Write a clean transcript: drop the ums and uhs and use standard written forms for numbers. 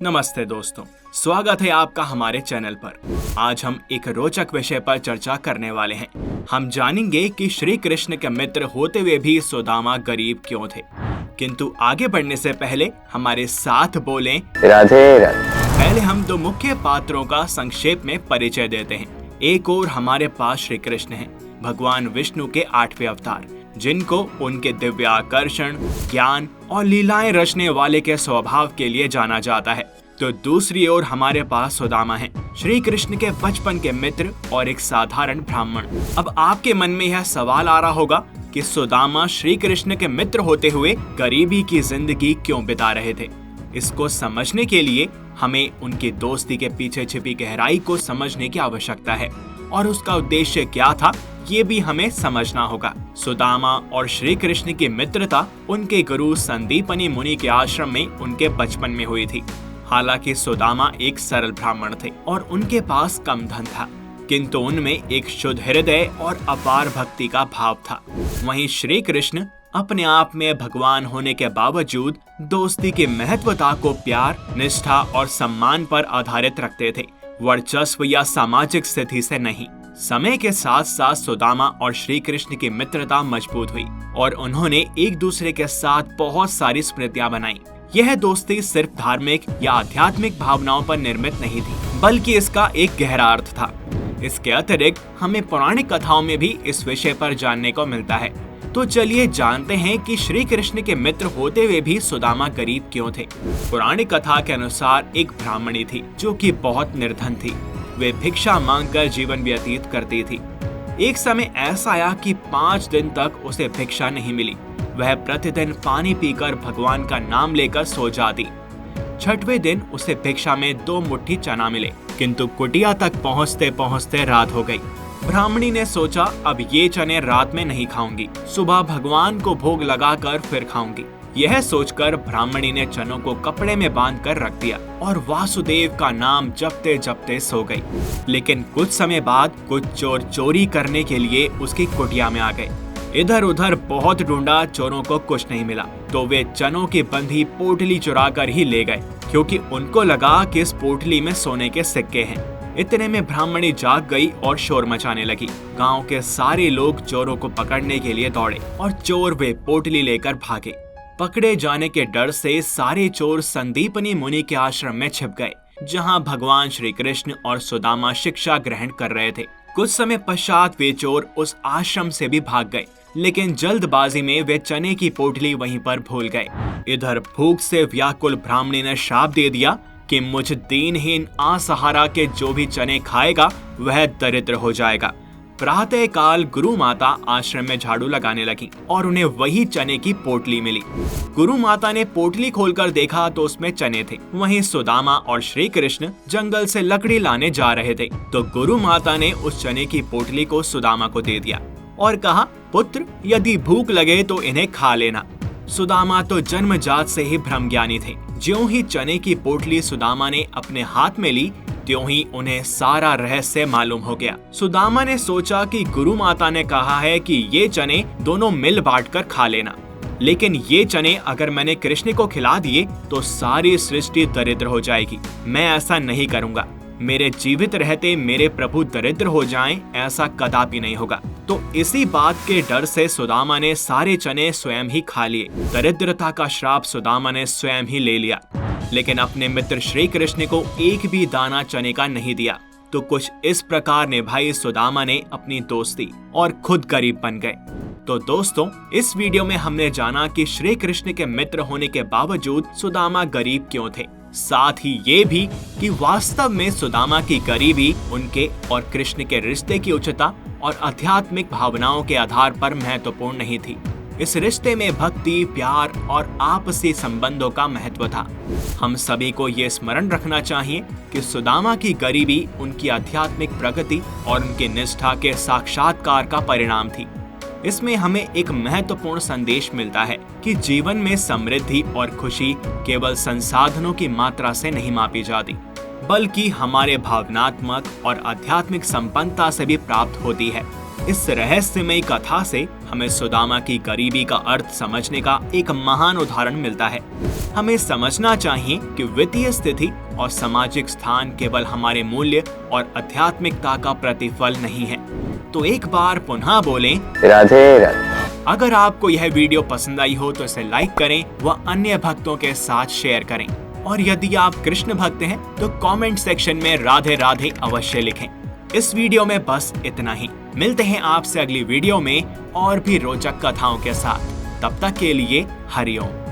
नमस्ते दोस्तों, स्वागत है आपका हमारे चैनल पर। आज हम एक रोचक विषय पर चर्चा करने वाले हैं। हम जानेंगे कि श्री कृष्ण के मित्र होते हुए भी सुदामा गरीब क्यों थे। किंतु आगे बढ़ने से पहले हमारे साथ बोलें राधे राधे। पहले हम दो मुख्य पात्रों का संक्षेप में परिचय देते हैं। एक और हमारे पास श्री कृष्ण हैं, भगवान विष्णु के 8वें अवतार, जिनको उनके दिव्य आकर्षण, ज्ञान और लीलाएं रचने वाले के स्वभाव के लिए जाना जाता है। तो दूसरी ओर हमारे पास सुदामा हैं, श्री कृष्ण के बचपन के मित्र और एक साधारण ब्राह्मण। अब आपके मन में यह सवाल आ रहा होगा कि सुदामा श्री कृष्ण के मित्र होते हुए गरीबी की जिंदगी क्यों बिता रहे थे। इसको समझने के लिए हमें उनकी दोस्ती के पीछे छिपी गहराई को समझने की आवश्यकता है और उसका उद्देश्य क्या था ये भी हमें समझना होगा। सुदामा और श्री कृष्ण की मित्रता उनके गुरु संदीपनी मुनि के आश्रम में उनके बचपन में हुई थी। हालांकि सुदामा एक सरल ब्राह्मण थे और उनके पास कम धन था, किंतु उनमें एक शुद्ध हृदय और अपार भक्ति का भाव था। वहीं श्री कृष्ण अपने आप में भगवान होने के बावजूद दोस्ती की महत्वता को प्यार, निष्ठा और सम्मान पर आधारित रखते थे, वर्चस्व या सामाजिक स्थिति से नहीं। समय के साथ साथ सुदामा और श्री कृष्ण की मित्रता मजबूत हुई और उन्होंने एक दूसरे के साथ बहुत सारी स्मृतियां बनाई। यह दोस्ती सिर्फ धार्मिक या आध्यात्मिक भावनाओं पर निर्मित नहीं थी, बल्कि इसका एक गहरा अर्थ था। इसके अतिरिक्त हमें पौराणिक कथाओं में भी इस विषय पर जानने को मिलता है। तो चलिए जानते हैं कि श्री कृष्ण के मित्र होते हुए भी सुदामा गरीब क्यों थे। पौराणिक कथा के अनुसार एक ब्राह्मणी थी जो कि बहुत निर्धन थी। वे भिक्षा मांगकर जीवन व्यतीत करती थी। एक समय ऐसा आया कि 5 दिन तक उसे भिक्षा नहीं मिली। वह प्रतिदिन पानी पीकर भगवान का नाम लेकर सो जाती। 6वें दिन उसे भिक्षा में 2 मुट्ठी चना मिले, किंतु कुटिया तक पहुँचते पहुँचते रात हो गई। ब्राह्मणी ने सोचा अब ये चने रात में नहीं खाऊंगी, सुबह भगवान को भोग लगाकर फिर खाऊंगी। यह सोचकर ब्राह्मणी ने चनों को कपड़े में बांधकर रख दिया और वासुदेव का नाम जपते जपते सो गई। लेकिन कुछ समय बाद कुछ चोर चोरी करने के लिए उसकी कुटिया में आ गए। इधर उधर बहुत ढूंढा, चोरों को कुछ नहीं मिला, तो वे चनों की बंधी पोटली चुरा कर ही ले गए, क्योंकि उनको लगा कि इस पोटली में सोने के सिक्के हैं। इतने में ब्राह्मणी जाग गई और शोर मचाने लगी। गांव के सारे लोग चोरों को पकड़ने के लिए दौड़े और चोर वे पोटली लेकर भागे। पकड़े जाने के डर से सारे चोर संदीपनी मुनि के आश्रम में छिप गए, जहां भगवान श्री कृष्ण और सुदामा शिक्षा ग्रहण कर रहे थे। कुछ समय पश्चात वे चोर उस आश्रम से भी भाग गए, लेकिन जल्दबाजी में वे चने की पोटली वहीं पर भूल गए। इधर भूख से व्याकुल ब्राह्मणी ने श्राप दे दिया कि मुझ दीनहीन असहारा के जो भी चने खाएगा वह दरिद्र हो जाएगा। प्रातः काल गुरु माता आश्रम में झाड़ू लगाने लगी और उन्हें वही चने की पोटली मिली। गुरु माता ने पोटली खोलकर देखा तो उसमें चने थे। वहीं सुदामा और श्री कृष्ण जंगल से लकड़ी लाने जा रहे थे, तो गुरु माता ने उस चने की पोटली को सुदामा को दे दिया और कहा, पुत्र यदि भूख लगे तो इन्हें खा लेना। सुदामा तो जन्मजात से ही ब्रह्मज्ञानी थे। ज्यों ही चने की पोटली सुदामा ने अपने हाथ में ली, त्यों ही उन्हें सारा रहस्य मालूम हो गया। सुदामा ने सोचा कि गुरु माता ने कहा है कि ये चने दोनों मिल बांट कर खा लेना, लेकिन ये चने अगर मैंने कृष्ण को खिला दिए तो सारी सृष्टि दरिद्र हो जाएगी। मैं ऐसा नहीं करूंगा। मेरे जीवित रहते मेरे प्रभु दरिद्र हो जाएं, ऐसा कदापि नहीं होगा। तो इसी बात के डर से सुदामा ने सारे चने स्वयं ही खा लिए। दरिद्रता का श्राप सुदामा ने स्वयं ही ले लिया, लेकिन अपने मित्र श्री कृष्ण को एक भी दाना चने का नहीं दिया। तो कुछ इस प्रकार निभाई सुदामा ने अपनी दोस्ती और खुद गरीब बन गए। तो दोस्तों, इस वीडियो में हमने जाना कि श्री कृष्ण के मित्र होने के बावजूद सुदामा गरीब क्यों थे। साथ ही ये भी कि वास्तव में सुदामा की गरीबी उनके और कृष्ण के रिश्ते की उच्चता और आध्यात्मिक भावनाओं के आधार पर महत्वपूर्ण नहीं थी। इस रिश्ते में भक्ति, प्यार और आपसी संबंधों का महत्व था। हम सभी को ये स्मरण रखना चाहिए कि सुदामा की गरीबी उनकी आध्यात्मिक प्रगति और उनकी निष्ठा के साक्षात्कार का परिणाम थी। इसमें हमें एक महत्वपूर्ण संदेश मिलता है कि जीवन में समृद्धि और खुशी केवल संसाधनों की मात्रा से नहीं मापी जाती, बल्कि हमारे भावनात्मक और आध्यात्मिक संपन्नता से भी प्राप्त होती है। इस रहस्यमयी कथा से हमें सुदामा की गरीबी का अर्थ समझने का एक महान उदाहरण मिलता है। हमें समझना चाहिए कि वित्तीय स्थिति और सामाजिक स्थान केवल हमारे मूल्य और आध्यात्मिकता का प्रतिफल नहीं है। तो एक बार पुनः बोलें, राधे राधे। अगर आपको यह वीडियो पसंद आई हो तो इसे लाइक करें व अन्य भक्तों के साथ शेयर करें। और यदि आप कृष्ण भक्त हैं तो कमेंट सेक्शन में राधे राधे अवश्य लिखें। इस वीडियो में बस इतना ही। मिलते हैं आपसे अगली वीडियो में और भी रोचक कथाओं के साथ। तब तक के लिए हरि ओम।